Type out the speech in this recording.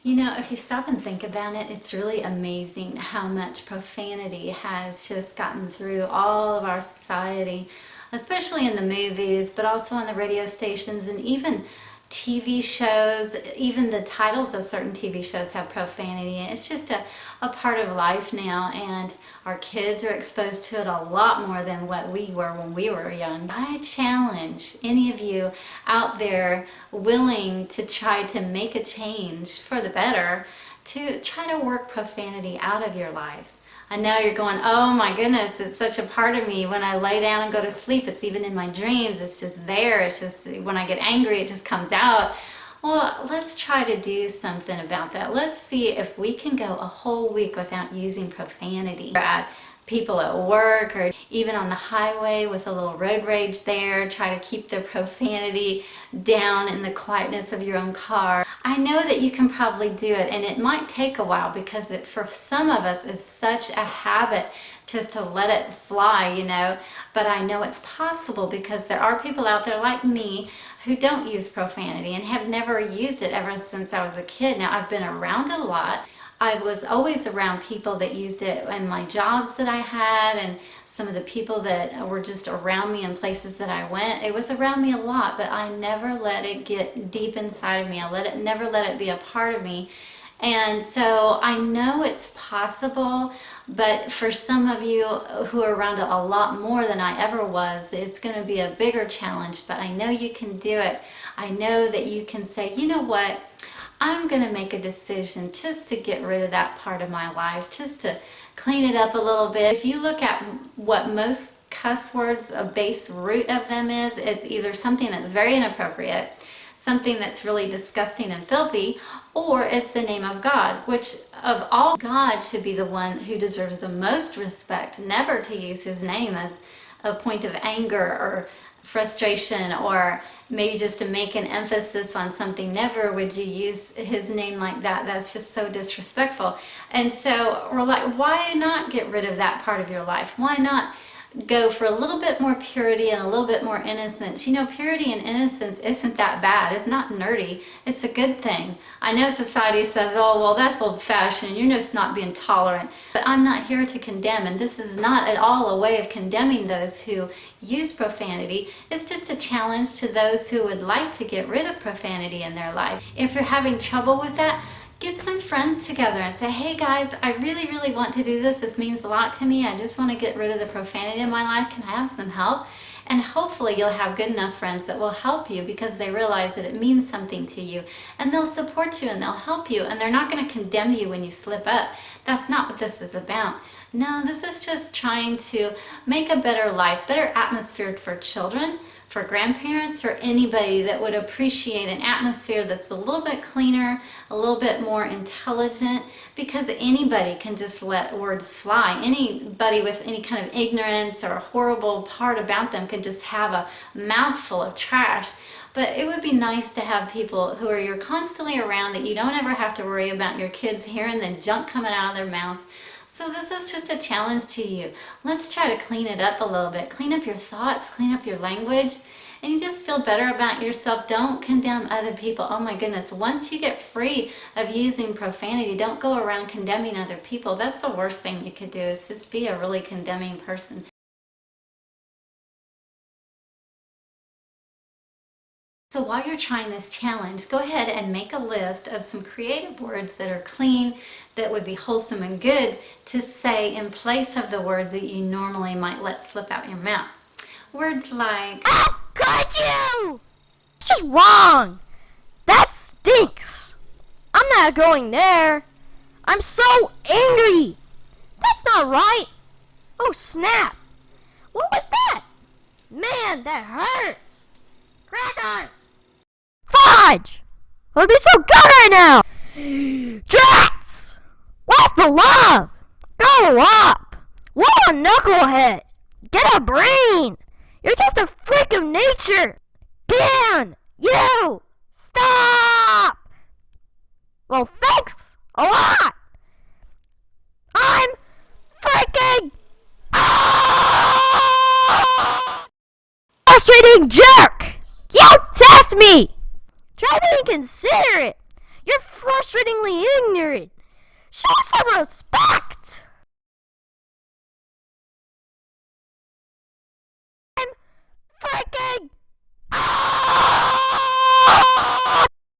You know, if you stop and think about it, it's really amazing how much profanity has just gotten through all of our society, especially in the movies, but also on the radio stations and even TV shows. Even the titles of certain TV shows have profanity. And it's just a part of life now, and our kids are exposed to it a lot more than what we were when we were young. I challenge any of you out there willing to try to make a change for the better to try to work profanity out of your life. I know you're going, oh my goodness, it's such a part of me. When I lay down and go to sleep, it's even in my dreams. It's just there. It's just when I get angry, it just comes out. Well, let's try to do something about that. Let's see if we can go a whole week without using profanity. People at work or even on the highway with a little road rage there. Try to keep the profanity down in the quietness of your own car. I know that you can probably do it, and it might take a while because it, for some of us, is such a habit just to let it fly, you know. But I know it's possible because there are people out there like me who don't use profanity and have never used it ever since I was a kid. Now, I've been around a lot. I was always around people that used it in my jobs that I had, and some of the people that were just around me in places that I went. It was around me a lot, but I never let it get deep inside of me. I never let it be a part of me. And so I know it's possible, but for some of you who are around it a lot more than I ever was, it's going to be a bigger challenge, but I know you can do it. I know that you can say, you know what? I'm going to make a decision just to get rid of that part of my life, just to clean it up a little bit. If you look at what most cuss words, a base root of them is, it's either something that's very inappropriate, something that's really disgusting and filthy, or it's the name of God, which of all, God should be the one who deserves the most respect, never to use his name as a point of anger or frustration, or maybe just to make an emphasis on something. Never would you use his name like that. That's just so disrespectful. And so we're like, why not get rid of that part of your life? Why not go for a little bit more purity and a little bit more innocence? You know, purity and innocence isn't that bad. It's not nerdy. It's a good thing. I know society says, oh, well, that's old-fashioned. You're just not being tolerant. But I'm not here to condemn, and this is not at all a way of condemning those who use profanity. It's just a challenge to those who would like to get rid of profanity in their life. If you're having trouble with that, get some friends together and say, hey guys, I really want to do this. This means a lot to me. I just want to get rid of the profanity in my life. Can I have some help? And hopefully you'll have good enough friends that will help you because they realize that it means something to you. And they'll support you and they'll help you. And they're not going to condemn you when you slip up. That's not what this is about. No, this is just trying to make a better life, better atmosphere for children, for grandparents, for anybody that would appreciate an atmosphere that's a little bit cleaner, a little bit more intelligent, because anybody can just let words fly. Anybody with any kind of ignorance or a horrible part about them can just have a mouthful of trash. But it would be nice to have people who are you're constantly around, that you don't ever have to worry about your kids hearing the junk coming out of their mouth. So this is just a challenge to you. Let's try to clean it up a little bit. Clean up your thoughts, clean up your language, and you just feel better about yourself. Don't condemn other people. Oh my goodness, once you get free of using profanity, don't go around condemning other people. That's the worst thing you could do, is just be a really condemning person. So while you're trying this challenge, go ahead and make a list of some creative words that are clean, that would be wholesome and good to say in place of the words that you normally might let slip out your mouth. Words like, how could you? It's just wrong. That stinks. I'm not going there. I'm so angry. That's not right. Oh, snap. What was that? Man, that hurts. Crackers. Fudge! I'll be so good right now! Drats! Where's the love? Grow up! What a knucklehead! Get a brain! You're just a freak of nature! Dan! You! Stop! Well, thanks a lot! I'm freaking frustrating jerk! You test me! Try being considerate! You're frustrating frustratingly ignorant. Show us some